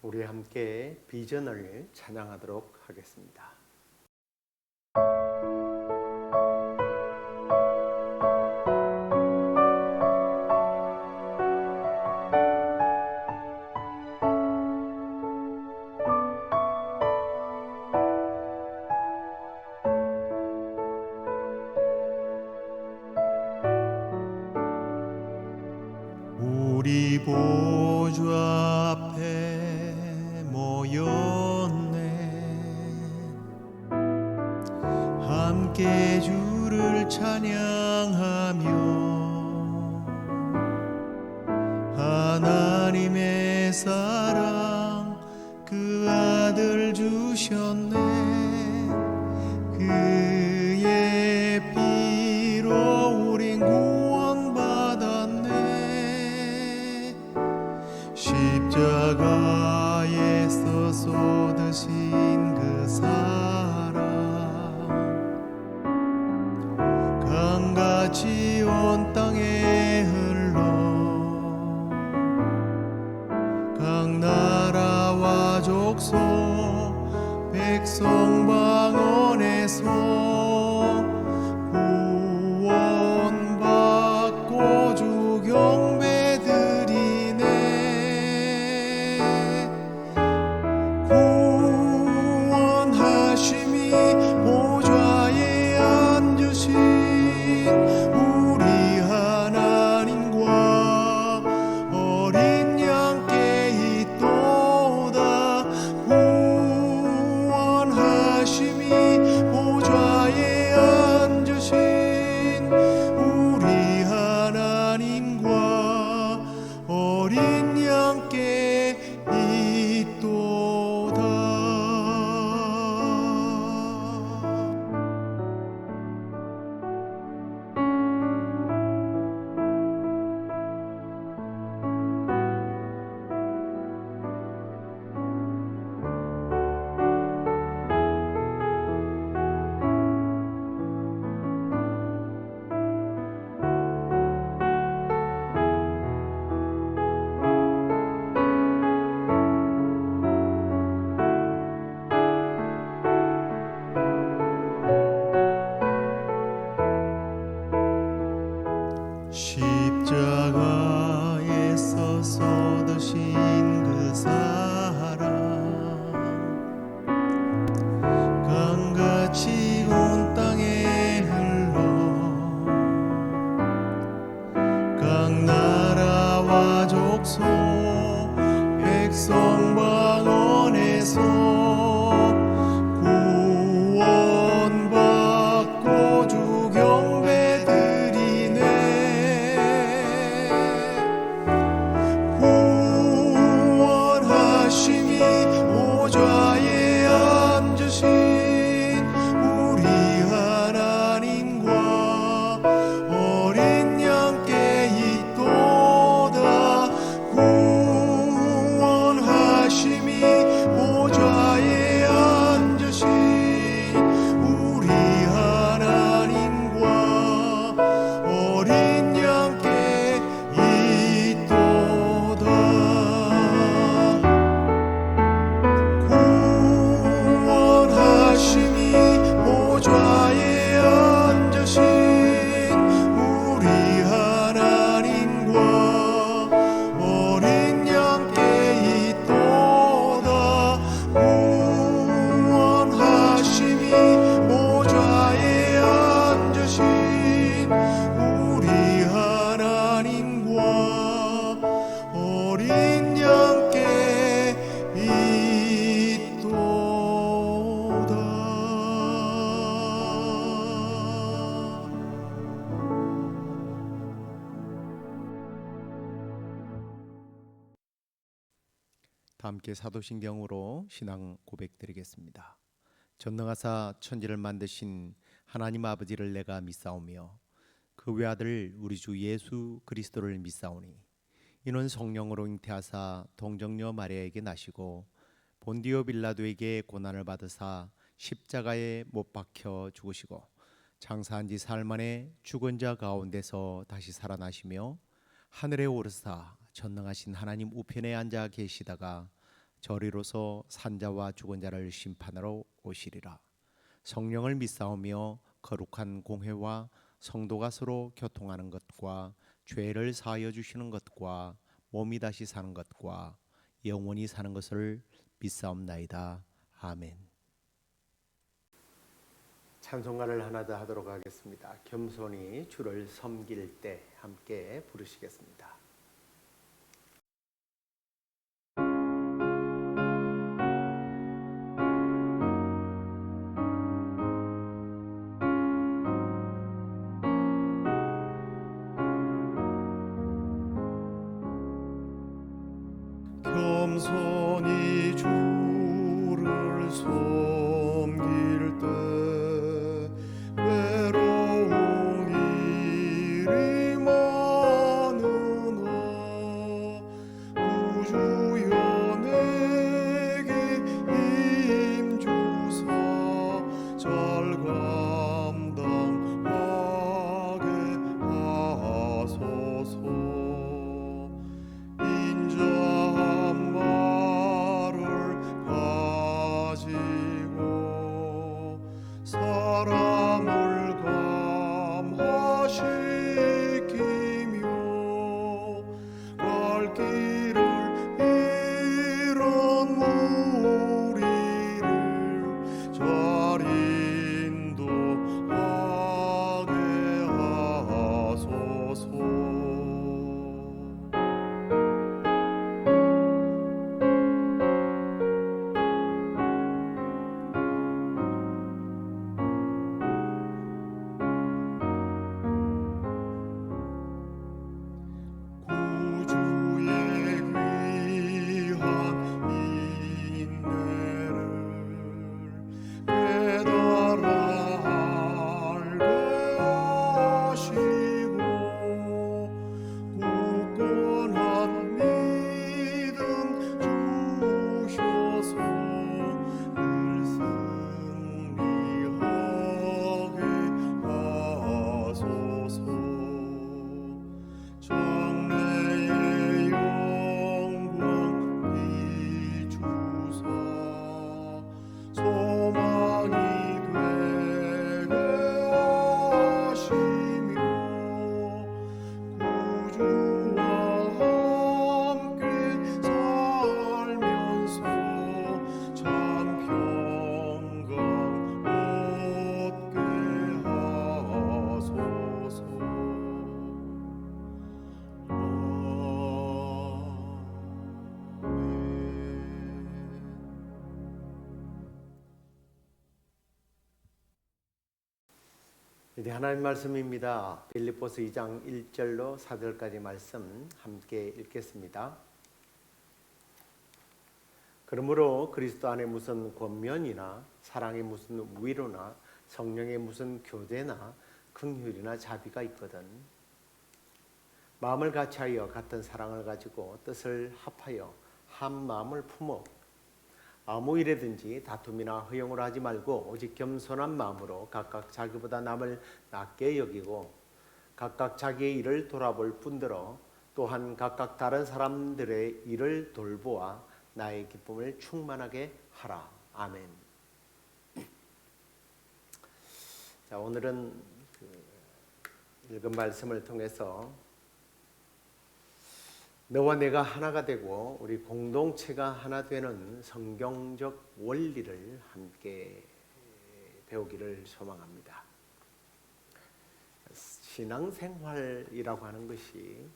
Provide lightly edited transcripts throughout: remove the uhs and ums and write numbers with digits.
우리 함께 비전을 찬양하도록 하겠습니다. 우리 보좌 앞에 모였네. 함께 주를 찬양하며 하나님의 사랑 그 아들 주셨네. 그의 피로 우린 구원받았네. 십자가에서 쏟으신 그 사랑 강같이 온 땅에 흘러 각 나라와 족속 백성 방언에서 구원받고 주 경배 드리네. 구원하심이 보좌에 앉으신 우리 하나님과 어린 양께 있도다. 구원하심이 보좌에 앉으신 우리 하나님과 어린 양께 있도다. 십자가에서 쏟으신 그 사랑 강같이 온 땅에 흘러 각 나라와 족속 백성 방언에서 구원받고 주 경배 드리네. 구원하심이 보좌에 앉으신 우리 하나님과 어린 양께 있도다. 구원하심이 보좌에 앉으신 우리 하나님과 어린 양께 있도다. 구원하심이 보좌에 앉으신 우리 하나님과 어린 양께 있도다. 구원하심이 보좌에 앉으신 우리 하나님과 어린 양께 있도다. 다 함께 사도신경으로 신앙 고백드리겠습니다. 전능하사 천지를 만드신 하나님 아버지를 내가 믿사오며 그 외아들 우리 주 예수 그리스도를 믿사오니 이는 성령으로 잉태하사 동정녀 마리아에게 나시고 본디오 빌라도에게 고난을 받으사 십자가에 못 박혀 죽으시고 장사한 지 사흘 만에 죽은 자 가운데서 다시 살아나시며 하늘에 오르사 전능하신 하나님 우편에 앉아 계시다가 저리로서 산자와 죽은 자를 심판하러 오시리라. 성령을 믿사오며 거룩한 공회와 성도가 서로 교통하는 것과 죄를 사하여 주시는 것과 몸이 다시 사는 것과 영원히 사는 것을 믿사옵나이다. 아멘. 찬송가를 하나 더 하도록 하겠습니다. 겸손히 주를 섬길 때 함께 부르시겠습니다. 겸손히 주를 섬길 때 외로운 일이 많으나 구주여 내게 힘 주사 잘 감당하게 하소서. 인자한 말을 가지고 사람을 감화시키며 갈 길을 잃은 무리를 잘 인도하게 하소서. 구주의 귀한 인내를 깨달아 알게 하시고 굳건한 믿음 주셔서 늘 승리하게 하소서. 장래의 영광 비추사 소망이 되게 하시며 구주와 함께 살면서 참 평강 얻게 하소서. 이제 하나님 말씀입니다. 빌립보서 2장 1절로 4절까지 말씀 함께 읽겠습니다. 그러므로 그리스도 안에 무슨 권면이나 사랑의 무슨 위로나 성령의 무슨 교제나 긍휼이나 자비가 있거든 마음을 같이하여 같은 사랑을 가지고 뜻을 합하여 한 마음을 품어 아무 일에든지 다툼이나 허용을 하지 말고 오직 겸손한 마음으로 각각 자기보다 남을 낮게 여기고 각각 자기의 일을 돌아볼 뿐더러 또한 각각 다른 사람들의 일을 돌보아 나의 기쁨을 충만하게 하라. 아멘. 자, 오늘은 읽은 말씀을 통해서 너와 내가 하나가 되고 우리 공동체가 하나 되는 성경적 원리를 함께 배우기를 소망합니다. 신앙생활이라고 하는 것이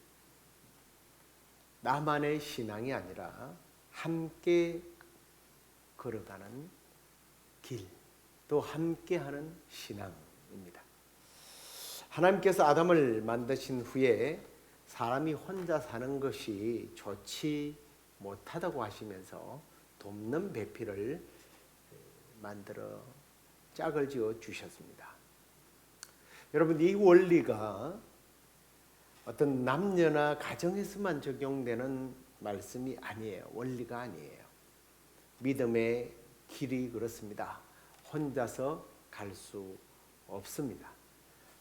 나만의 신앙이 아니라 함께 걸어가는 길, 또 함께하는 신앙입니다. 하나님께서 아담을 만드신 후에 사람이 혼자 사는 것이 좋지 못하다고 하시면서 돕는 배필을 만들어 짝을 지어 주셨습니다. 여러분, 이 원리가 어떤 남녀나 가정에서만 적용되는 말씀이 아니에요. 원리가 아니에요. 믿음의 길이 그렇습니다. 혼자서 갈 수 없습니다.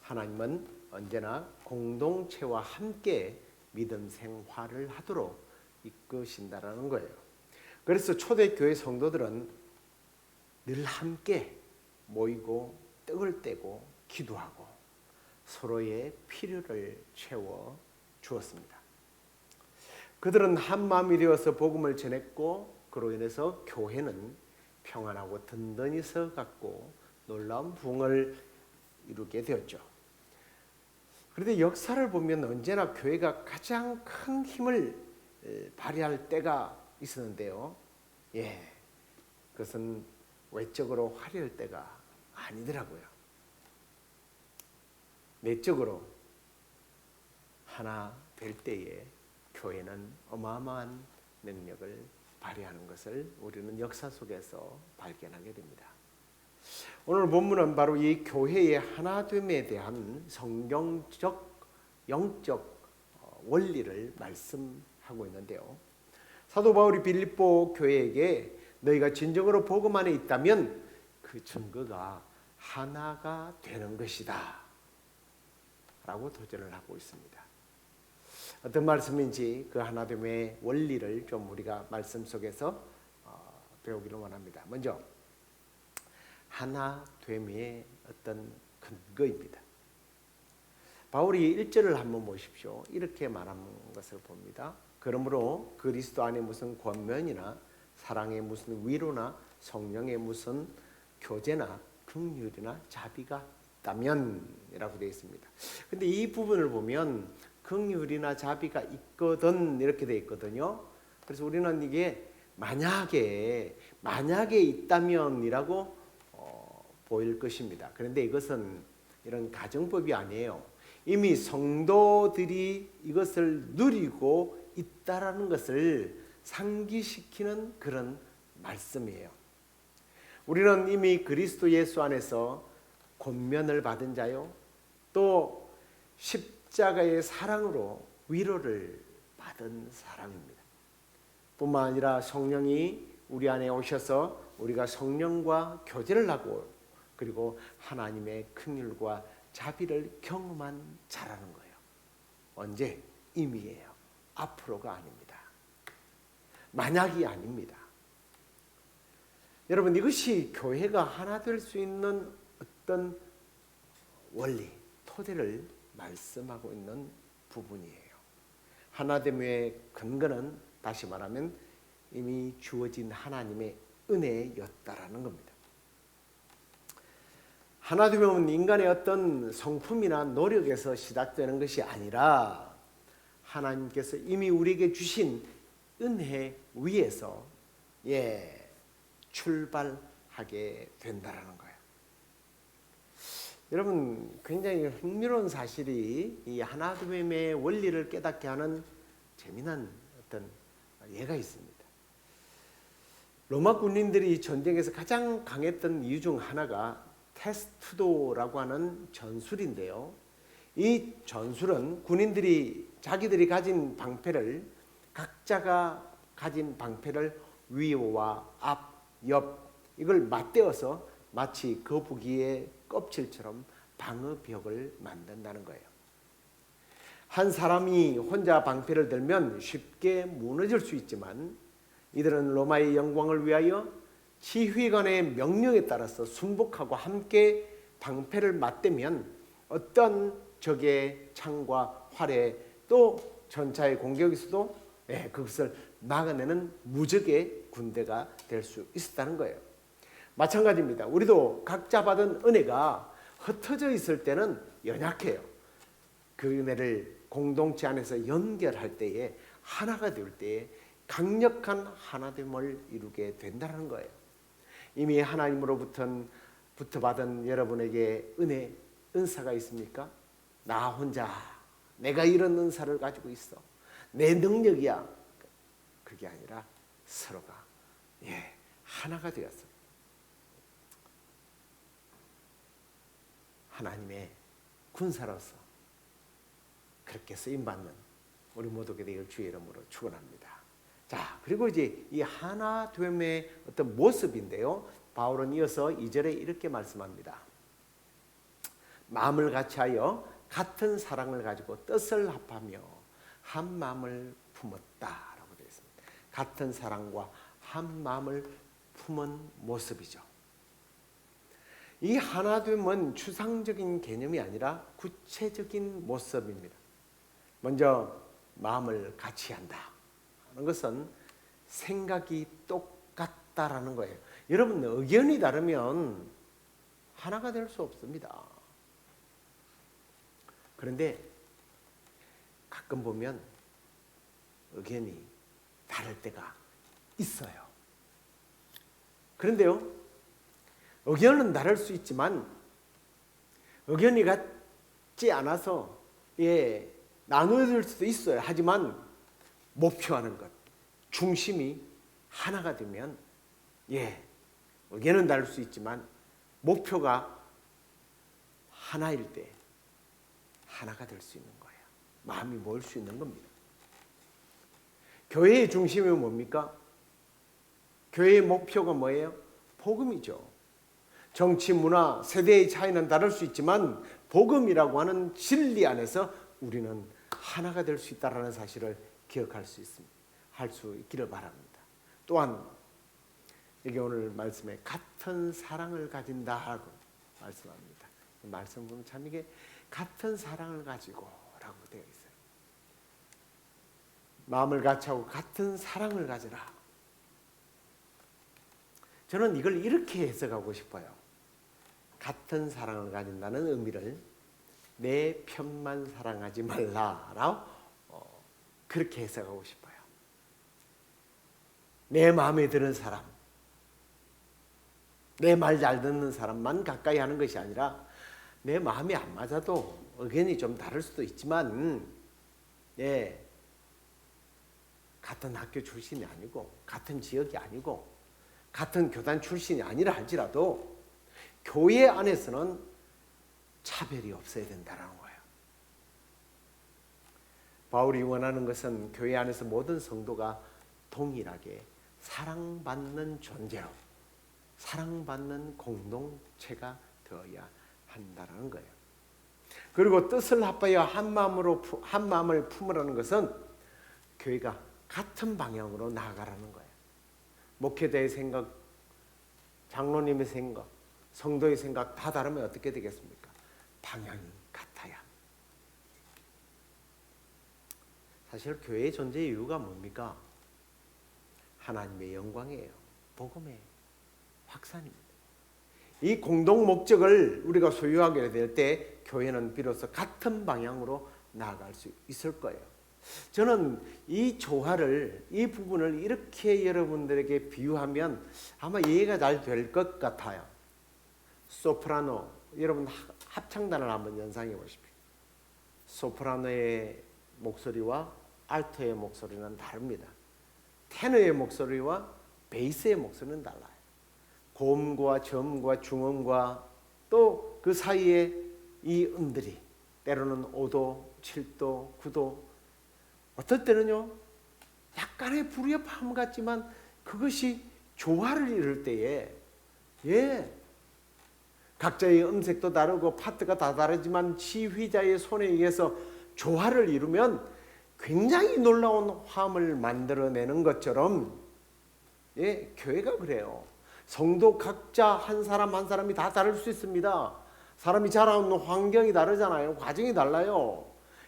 하나님은 언제나 공동체와 함께 믿음 생활을 하도록 이끄신다라는 거예요. 그래서 초대교회 성도들은 늘 함께 모이고 떡을 떼고 기도하고 서로의 필요를 채워 주었습니다. 그들은 한 마음이 되어서 복음을 전했고 그로 인해서 교회는 평안하고 든든히 서갖고 놀라운 부흥을 이루게 되었죠. 그런데 역사를 보면 언제나 교회가 가장 큰 힘을 발휘할 때가 있었는데요. 그것은 외적으로 화려할 때가 아니더라고요. 내적으로 하나 될 때에 교회는 어마어마한 능력을 발휘하는 것을 우리는 역사 속에서 발견하게 됩니다. 오늘 본문은 바로 이 교회의 하나됨에 대한 성경적 영적 원리를 말씀하고 있는데요. 사도 바울이 빌립보 교회에게 너희가 진정으로 복음 안에 있다면 그 증거가 하나가 되는 것이다 라고 도전을 하고 있습니다. 어떤 말씀인지 그 하나됨의 원리를 좀 우리가 말씀 속에서 배우기를 원합니다. 먼저 하나됨의 어떤 근거입니다. 바울이 1절을 한번 보십시오. 이렇게 말하는 것을 봅니다. 그러므로 그리스도 안에 무슨 권면이나 사랑의 무슨 위로나 성령의 무슨 교제나 긍휼이나 자비가 있다면 이라고 되어 있습니다. 근데 이 부분을 보면 긍휼이나 자비가 있거든 이렇게 되어 있거든요. 그래서 우리는 이게 만약에 있다면이라고 보일 것입니다. 그런데 이것은 이런 가정법이 아니에요. 이미 성도들이 이것을 누리고 있다라는 것을 상기시키는 그런 말씀이에요. 우리는 이미 그리스도 예수 안에서 권면을 받은 자요, 또 십자가의 사랑으로 위로를 받은 사람입니다. 뿐만 아니라 성령이 우리 안에 오셔서 우리가 성령과 교제를 하고 그리고 하나님의 긍휼과 자비를 경험한 자라는 거예요. 언제? 이미예요. 앞으로가 아닙니다. 만약이 아닙니다. 여러분, 이것이 교회가 하나 될 수 있는 어떤 원리, 토대를 말씀하고 있는 부분이에요. 하나됨의 근거는 다시 말하면 이미 주어진 하나님의 은혜였다라는 겁니다. 하나됨은 인간의 어떤 성품이나 노력에서 시작되는 것이 아니라 하나님께서 이미 우리에게 주신 은혜 위에서 출발하게 된다라는 거예요. 여러분, 굉장히 흥미로운 사실이 이 하나됨의 원리를 깨닫게 하는 재미난 어떤 예가 있습니다. 로마 군인들이 전쟁에서 가장 강했던 이유 중 하나가 테스투도라고 하는 전술인데요. 이 전술은 군인들이 자기들이 가진 방패를 각자가 가진 방패를 위와 앞, 옆 이걸 맞대어서 마치 거북이의 껍질처럼 방어벽을 만든다는 거예요. 한 사람이 혼자 방패를 들면 쉽게 무너질 수 있지만 이들은 로마의 영광을 위하여 지휘관의 명령에 따라서 순복하고 함께 방패를 맞대면 어떤 적의 창과 활에 또 전차의 공격에서도 그것을 막아내는 무적의 군대가 될 수 있었다는 거예요. 마찬가지입니다. 우리도 각자 받은 은혜가 흩어져 있을 때는 연약해요. 그 은혜를 공동체 안에서 연결할 때에 하나가 될 때에 강력한 하나됨을 이루게 된다는 거예요. 이미 하나님으로부터 받은 여러분에게 은혜, 은사가 있습니까? 나 혼자 내가 이런 은사를 가지고 있어. 내 능력이야. 그게 아니라 서로가 하나가 되었어. 하나님의 군사로서 그렇게 쓰임받는 우리 모두에게 되길 주의 이름으로 축원합니다. 자, 그리고 이제 이 하나됨의 어떤 모습인데요. 바울은 이어서 2절에 이렇게 말씀합니다. 마음을 같이하여 같은 사랑을 가지고 뜻을 합하며 한 마음을 품었다라고 되어 있습니다. 같은 사랑과 한 마음을 품은 모습이죠. 이 하나됨은 추상적인 개념이 아니라 구체적인 모습입니다. 먼저 마음을 같이 한다 하는 것은 생각이 똑같다라는 거예요. 여러분, 의견이 다르면 하나가 될 수 없습니다. 그런데 가끔 보면 의견이 다를 때가 있어요. 그런데요, 의견은 다를 수 있지만 의견이 같지 않아서 나누어질 수도 있어요. 하지만 목표하는 것, 중심이 하나가 되면 의견은 다를 수 있지만 목표가 하나일 때 하나가 될 수 있는 거예요. 마음이 모일 수 있는 겁니다. 교회의 중심이 뭡니까? 교회의 목표가 뭐예요? 복음이죠. 정치, 문화, 세대의 차이는 다를 수 있지만 복음이라고 하는 진리 안에서 우리는 하나가 될 수 있다는 사실을 기억할 수 있습니다. 할 수 있기를 바랍니다. 또한 여기 오늘 말씀에 같은 사랑을 가진다라고 말씀합니다. 말씀 보면 참 이게 같은 사랑을 가지고라고 되어 있어요. 마음을 같이 하고 같은 사랑을 가지라. 저는 이걸 이렇게 해석하고 싶어요. 같은 사랑을 가진다는 의미를 내 편만 사랑하지 말라라고 그렇게 해석하고 싶어요. 내 마음에 드는 사람, 내 말 잘 듣는 사람만 가까이 하는 것이 아니라 내 마음이 안 맞아도 의견이 좀 다를 수도 있지만 같은 학교 출신이 아니고 같은 지역이 아니고 같은 교단 출신이 아니라 할지라도 교회 안에서는 차별이 없어야 된다는 거예요. 바울이 원하는 것은 교회 안에서 모든 성도가 동일하게 사랑받는 존재로 사랑받는 공동체가 되어야 한다는 거예요. 그리고 뜻을 합하여 한 마음을 품으라는 것은 교회가 같은 방향으로 나아가라는 거예요. 목회자의 생각, 장로님의 생각, 성도의 생각 다 다르면 어떻게 되겠습니까? 방향이 같아야. 사실 교회의 존재의 이유가 뭡니까? 하나님의 영광이에요. 복음의 확산입니다. 이 공동 목적을 우리가 소유하게 될 때 교회는 비로소 같은 방향으로 나아갈 수 있을 거예요. 저는 이 조화를, 이 부분을 이렇게 여러분들에게 비유하면 아마 이해가 잘 될 것 같아요. 소프라노, 여러분 합창단을 한번 연상해 보십시오. 소프라노의 목소리와 알토의 목소리는 다릅니다. 테너의 목소리와 베이스의 목소리는 달라요. 고음과 저음과 중음과 또 그 사이에 이 음들이 때로는 5도, 7도, 9도, 어떨 때는요 약간의 불협화음 같지만 그것이 조화를 이룰 때에 각자의 음색도 다르고 파트가 다 다르지만 지휘자의 손에 의해서 조화를 이루면 굉장히 놀라운 화음을 만들어내는 것처럼 교회가 그래요. 성도 각자 한 사람 한 사람이 다 다를 수 있습니다. 사람이 자라오는 환경이 다르잖아요. 과정이 달라요.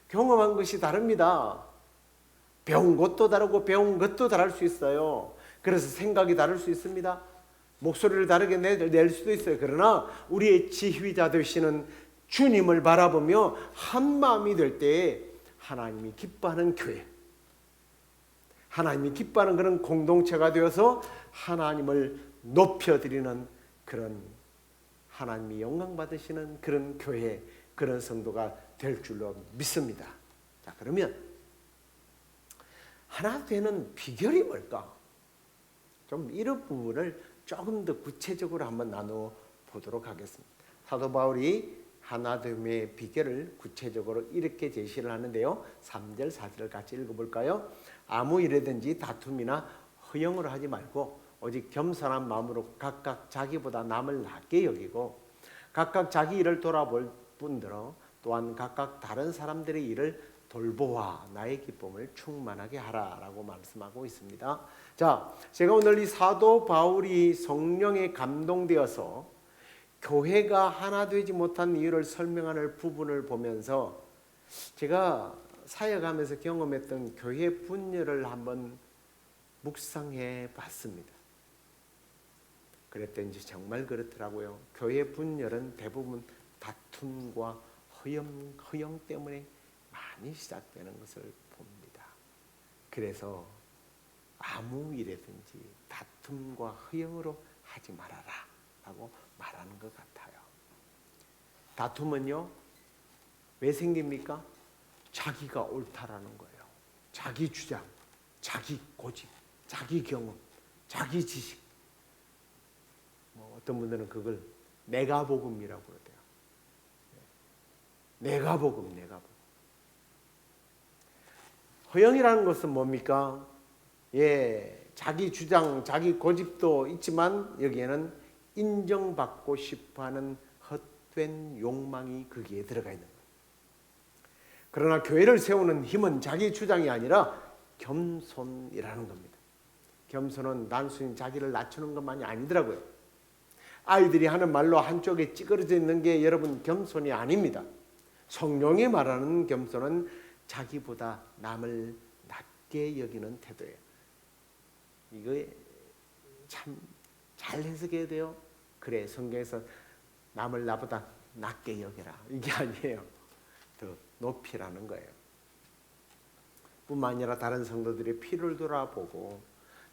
경험한 것이 다릅니다. 배운 것도 다르고 배운 것도 다를 수 있어요. 그래서 생각이 다를 수 있습니다. 목소리를 다르게 낼 수도 있어요. 그러나 우리의 지휘자 되시는 주님을 바라보며 한 마음이 될 때 하나님이 기뻐하는 교회, 하나님이 기뻐하는 그런 공동체가 되어서 하나님을 높여드리는 그런 하나님이 영광 받으시는 그런 교회, 그런 성도가 될 줄로 믿습니다. 자, 그러면 하나 되는 비결이 뭘까? 좀 이런 부분을 조금 더 구체적으로 한번 나누어 보도록 하겠습니다. 사도 바울이 하나됨의 비결을 구체적으로 이렇게 제시를 하는데요. 3절, 4절을 같이 읽어볼까요? 아무 일에든지 다툼이나 허영을 하지 말고 오직 겸손한 마음으로 각각 자기보다 남을 낮게 여기고 각각 자기 일을 돌아볼 뿐더러 또한 각각 다른 사람들의 일을 돌보아 나의 기쁨을 충만하게 하라라고 말씀하고 있습니다. 자, 제가 오늘 이 사도 바울이 성령에 감동되어서 교회가 하나 되지 못한 이유를 설명하는 부분을 보면서 제가 사역하면서 경험했던 교회 분열을 한번 묵상해 봤습니다. 그랬더니 정말 그렇더라고요. 교회 분열은 대부분 다툼과 허영 때문에 많이 시작되는 것을 봅니다. 그래서 아무 일이든지 다툼과 허영으로 하지 말아라 라고 말하는 것 같아요. 다툼은요, 왜 생깁니까? 자기가 옳다라는 거예요. 자기 주장, 자기 고집, 자기 경험, 자기 지식. 어떤 분들은 그걸 내가 복음이라고 그러대요. 내가 복음. 허영이라는 것은 뭡니까? 자기 주장, 자기 고집도 있지만 여기에는 인정받고 싶어하는 헛된 욕망이 거기에 들어가 있는 거예요. 그러나 교회를 세우는 힘은 자기 주장이 아니라 겸손이라는 겁니다. 겸손은 단순히 자기를 낮추는 것만이 아니더라고요. 아이들이 하는 말로 한쪽에 찌그러져 있는 게 여러분 겸손이 아닙니다. 성령이 말하는 겸손은 자기보다 남을 낮게 여기는 태도예요. 이거 참 잘 해석해야 돼요. 그래, 성경에서 남을 나보다 낮게 여겨라 이게 아니에요. 더 높이라는 거예요. 뿐만 아니라 다른 성도들의 필요를 돌아보고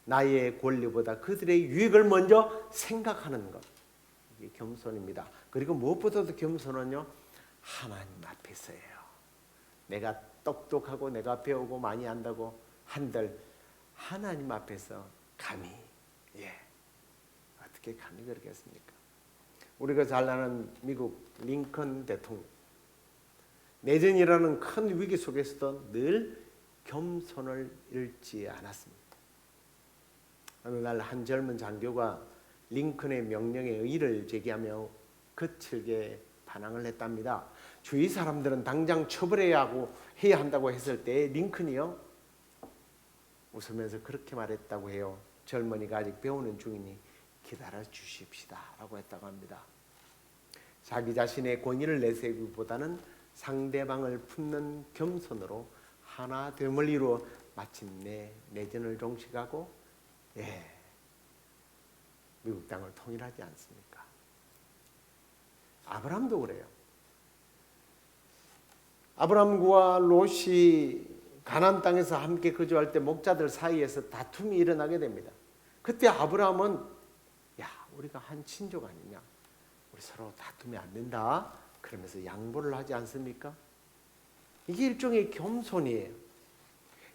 나의 권리보다 그들의 유익을 먼저 생각하는 것, 이게 겸손입니다. 그리고 무엇보다도 겸손은요, 하나님 앞에서예요. 내가 똑똑하고 내가 배우고 많이 안다고 한들 하나님 앞에서 감히 어떻게 감히 그러겠습니까? 우리가 잘 아는 미국 링컨 대통령, 내전이라는 큰 위기 속에서도 늘 겸손을 잃지 않았습니다. 어느 날 한 젊은 장교가 링컨의 명령에 의의를 제기하며 거칠게 반항을 했답니다. 주위 사람들은 당장 처벌해야 한다고 했을 때 링컨이요, 웃으면서 그렇게 말했다고 해요. 젊은이가 아직 배우는 중이니 기다려 주십시다 라고 했다고 합니다. 자기 자신의 권위를 내세우기보다는 상대방을 품는 겸손으로 하나됨을 이루어 마침내 내전을 종식하고 미국 땅을 통일하지 않습니까? 아브라함도 그래요. 아브라함과 롯이 가나안 땅에서 함께 거주할 때 목자들 사이에서 다툼이 일어나게 됩니다. 그때 아브라함은 우리가 한 친족 아니냐, 우리 서로 다투면 안 된다 그러면서 양보를 하지 않습니까? 이게 일종의 겸손이에요.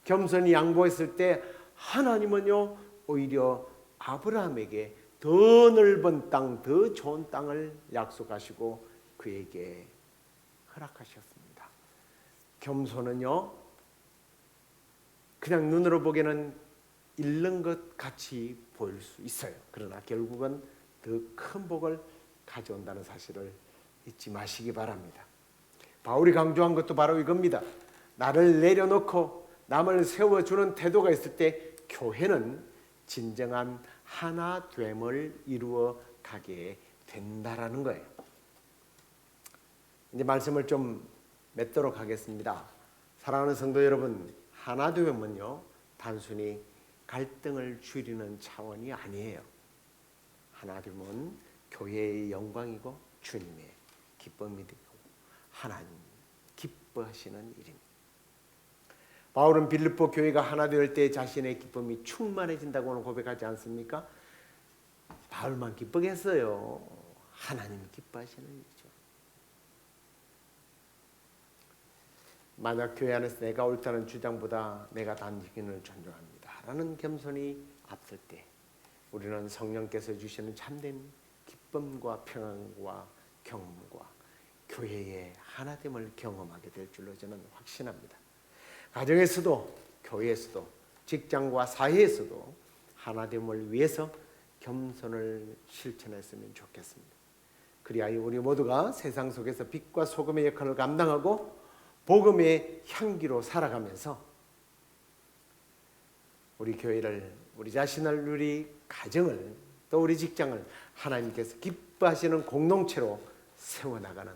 겸손히 양보했을 때 하나님은요, 오히려 아브라함에게 더 넓은 땅, 더 좋은 땅을 약속하시고 그에게 허락하셨습니다. 겸손은요, 그냥 눈으로 보기에는 잃는 것 같이 보일 수 있어요. 그러나 결국은 더 큰 복을 가져온다는 사실을 잊지 마시기 바랍니다. 바울이 강조한 것도 바로 이겁니다. 나를 내려놓고 남을 세워주는 태도가 있을 때 교회는 진정한 하나됨을 이루어 가게 된다라는 거예요. 이제 말씀을 좀 맺도록 하겠습니다. 사랑하는 성도 여러분, 하나됨은요, 단순히 갈등을 줄이는 차원이 아니에요. 하나됨은 교회의 영광이고 주님의 기쁨이 되고 하나님 기뻐하시는 일입니다. 바울은 빌립보 교회가 하나 될 때 자신의 기쁨이 충만해진다고는 고백하지 않습니까? 바울만 기쁘겠어요. 하나님 기뻐하시는 일이죠. 만약 교회 안에서 내가 옳다는 주장보다 내가 당신을 존중합니다 라는 겸손이 앞설 때 우리는 성령께서 주시는 참된 기쁨과 평안과 경험과 교회의 하나됨을 경험하게 될 줄로 저는 확신합니다. 가정에서도 교회에서도 직장과 사회에서도 하나됨을 위해서 겸손을 실천했으면 좋겠습니다. 그리하여 우리 모두가 세상 속에서 빛과 소금의 역할을 감당하고 복음의 향기로 살아가면서 우리 교회를, 우리 자신을, 우리 가정을, 또 우리 직장을 하나님께서 기뻐하시는 공동체로 세워나가는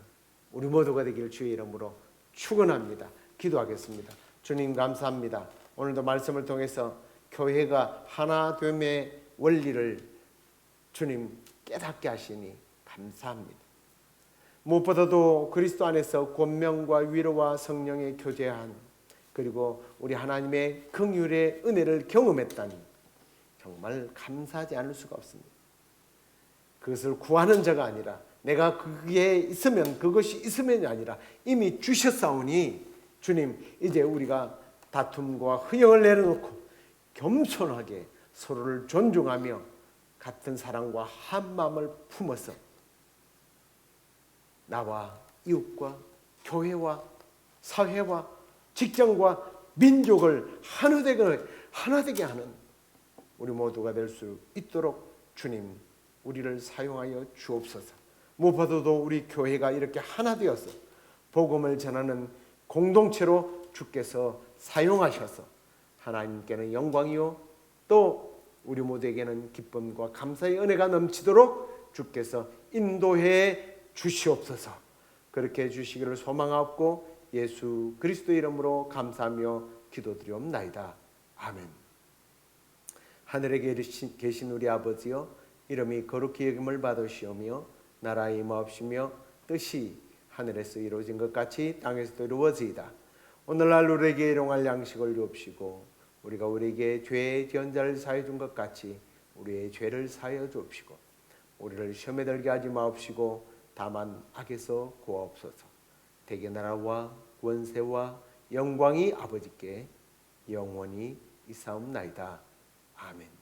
우리 모두가 되기를 주의 이름으로 축원합니다. 기도하겠습니다. 주님 감사합니다. 오늘도 말씀을 통해서 교회가 하나됨의 원리를 주님 깨닫게 하시니 감사합니다. 무엇보다도 그리스도 안에서 권명과 위로와 성령의 교제한, 그리고 우리 하나님의 긍휼의 은혜를 경험했다니 정말 감사하지 않을 수가 없습니다. 그것을 구하는 자가 아니라 내가 그게 있으면 그것이 있으면이 아니라 이미 주셨사오니 주님, 이제 우리가 다툼과 흐영을 내려놓고 겸손하게 서로를 존중하며 같은 사랑과 한 마음을 품어서 나와 이웃과 교회와 사회와 직장과 민족을 하나되게 하는 우리 모두가 될 수 있도록 주님, 우리를 사용하여 주옵소서. 무엇보다도 우리 교회가 이렇게 하나 되어서 복음을 전하는 공동체로 주께서 사용하셔서 하나님께는 영광이요 또 우리 모두에게는 기쁨과 감사의 은혜가 넘치도록 주께서 인도해 주시옵소서. 그렇게 해주시기를 소망하옵고 예수 그리스도 이름으로 감사하며 기도드리옵나이다. 아멘. 하늘에 계신 우리 아버지여, 이름이 거룩히 여김을 받으시오며 나라의 임하옵시며 뜻이 하늘에서 이루어진 것 같이 땅에서도 이루어지이다. 오늘날 우리에게 일용할 양식을 주옵시고 우리가 우리에게 죄의 지은 자를 사하여 준 것 같이 우리의 죄를 사하여 주옵시고 우리를 시험에 들게 하지 마옵시고 다만 악에서 구하옵소서. 대개 나라와 권세와 영광이 아버지께 영원히 있사옵나이다. 아멘.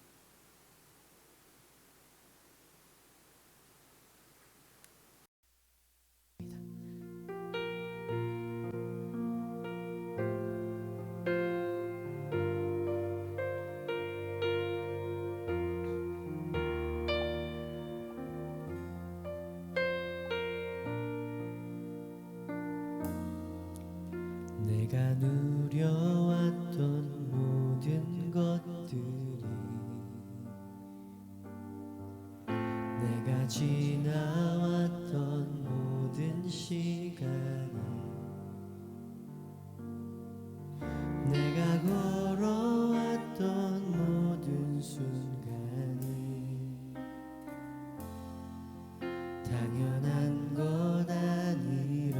내가 누려왔던 모든 것들이, 내가 지나왔던 모든 시간이, 내가 걸어왔던 모든 순간이 당연한 것 아니라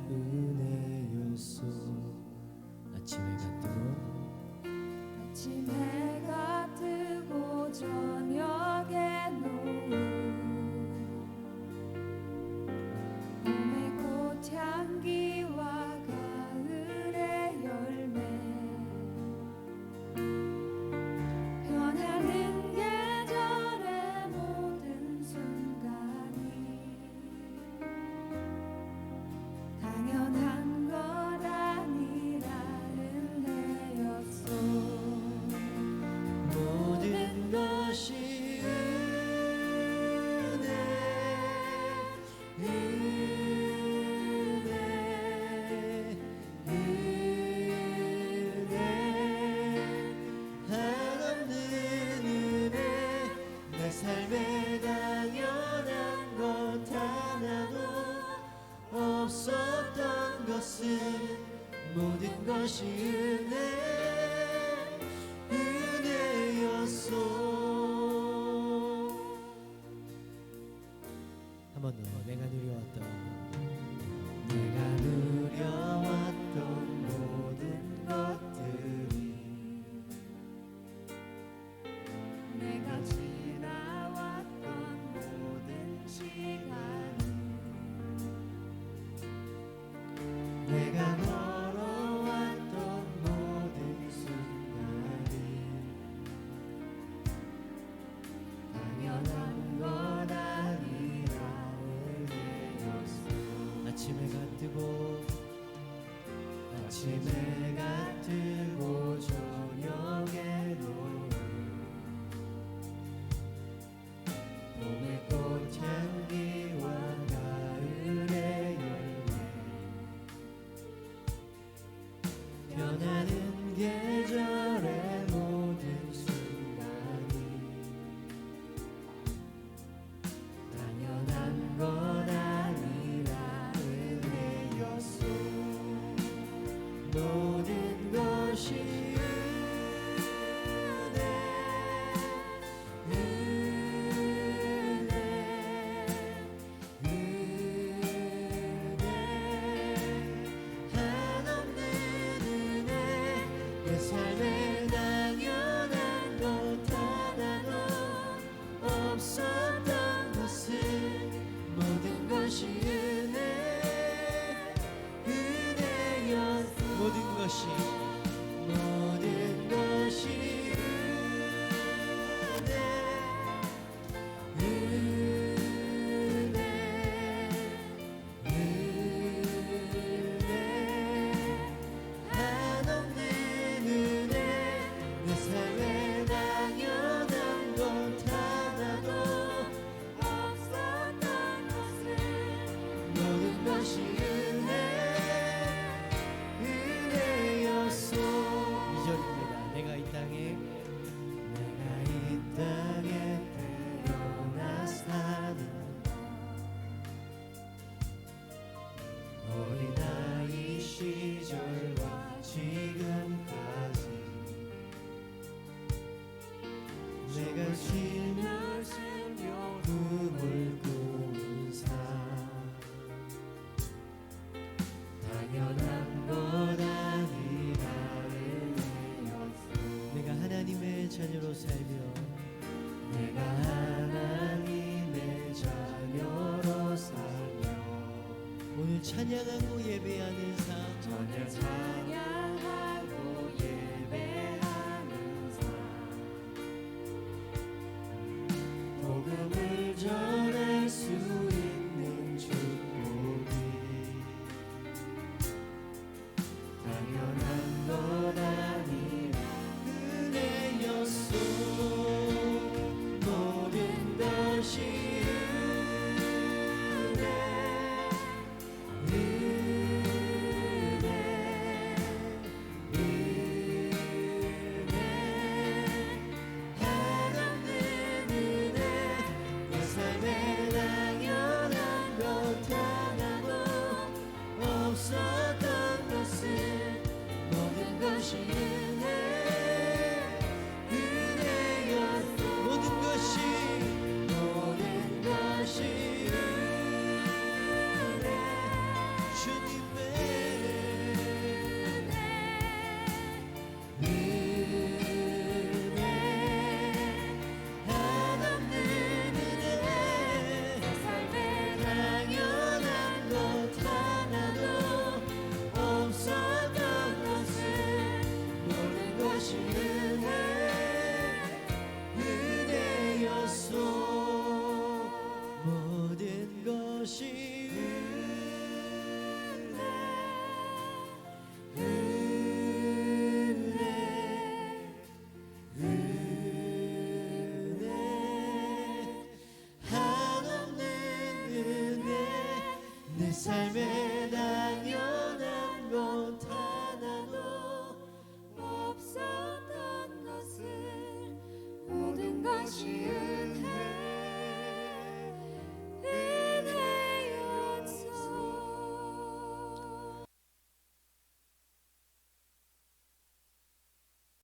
은혜였소. 아침 해가 뜨고 저녁에 노을, 봄의 꽃향기와 가을의 열매, 변하는 계절의 모든 순간이 당연한 것 아니라 은혜였소. 모든 것이 은혜, 한없는 은혜. 내 삶에 당연한 것 하나도 없었던 것은 모든 것이 은혜였소. 한 번 더. 내가 누려왔던 모든 것들이, 내가 지나왔던 모든 시간이, 내가 걸어왔던 모든 순간이 당연한 것 아니라 내가 쉬며 꿈을 꾸는 삶 당연한 것 아니라 내가 하나님의 자녀로 살며 내가 하나님의 자녀로 살며 오늘 찬양하고 예배하는 삶 찬양하고 예배하는 삶 복음을 전할 수 있는 축복이 당연한 것 아니라 은혜였소 모든 것이 없었던 것은 모든 것이 은혜였소 모든 것이 은혜 주님의 은혜 한없는 은혜 내 삶에 당연한 것 하나도 없었던 것은 모든 것이 은혜였소 모든 것이 은혜 한없는 은혜 내 삶에 당연한 것 하나도 없었던 것을 모든 것이